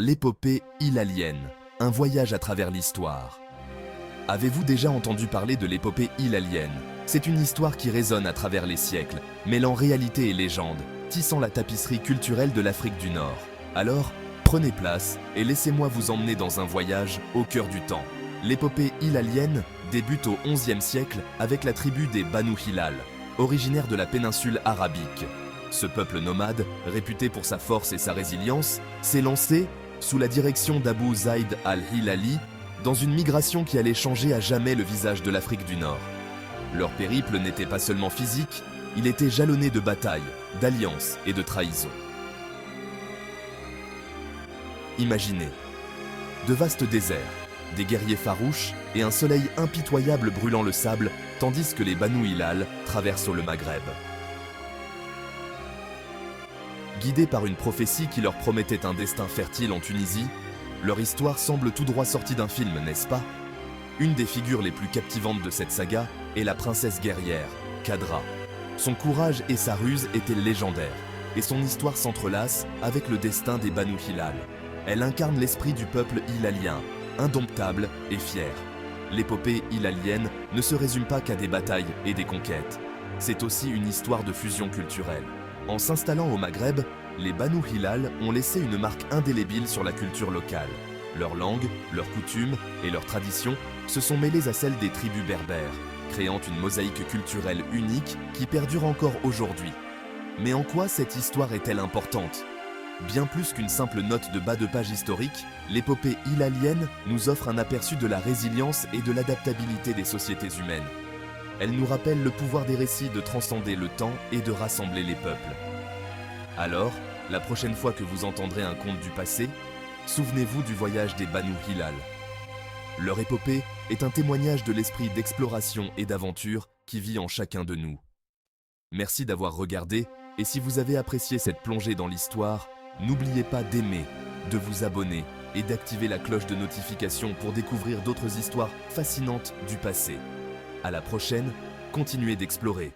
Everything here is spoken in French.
L'épopée Hilalienne, un voyage à travers l'histoire. Avez-vous déjà entendu parler de l'épopée Hilalienne? C'est une histoire qui résonne à travers les siècles, mêlant réalité et légende, tissant la tapisserie culturelle de l'Afrique du Nord. Alors, prenez place et laissez-moi vous emmener dans un voyage au cœur du temps. L'épopée hilalienne débute au XIe siècle avec la tribu des Banu Hilal, originaire de la péninsule arabique. Ce peuple nomade, réputé pour sa force et sa résilience, s'est lancé, sous la direction d'Abu Zaïd al-Hilali, dans une migration qui allait changer à jamais le visage de l'Afrique du Nord. Leur périple n'était pas seulement physique, il était jalonné de batailles, d'alliances et de trahisons. Imaginez, de vastes déserts, des guerriers farouches et un soleil impitoyable brûlant le sable, tandis que les Banu Hilal traversent le Maghreb. Guidés par une prophétie qui leur promettait un destin fertile en Tunisie, leur histoire semble tout droit sortie d'un film, n'est-ce pas? Une des figures les plus captivantes de cette saga est la princesse guerrière, Kadra. Son courage et sa ruse étaient légendaires, et son histoire s'entrelace avec le destin des Banu Hilal. Elle incarne l'esprit du peuple hilalien, indomptable et fier. L'épopée hilalienne ne se résume pas qu'à des batailles et des conquêtes. C'est aussi une histoire de fusion culturelle. En s'installant au Maghreb, les Banu Hilal ont laissé une marque indélébile sur la culture locale. Leur langue, leurs coutumes et leurs traditions se sont mêlées à celles des tribus berbères, créant une mosaïque culturelle unique qui perdure encore aujourd'hui. Mais en quoi cette histoire est-elle importante? Bien plus qu'une simple note de bas de page historique, l'épopée hilalienne nous offre un aperçu de la résilience et de l'adaptabilité des sociétés humaines. Elle nous rappelle le pouvoir des récits de transcender le temps et de rassembler les peuples. Alors, la prochaine fois que vous entendrez un conte du passé, souvenez-vous du voyage des Banu Hilal. Leur épopée est un témoignage de l'esprit d'exploration et d'aventure qui vit en chacun de nous. Merci d'avoir regardé, et si vous avez apprécié cette plongée dans l'histoire, n'oubliez pas d'aimer, de vous abonner et d'activer la cloche de notification pour découvrir d'autres histoires fascinantes du passé. À la prochaine, continuez d'explorer.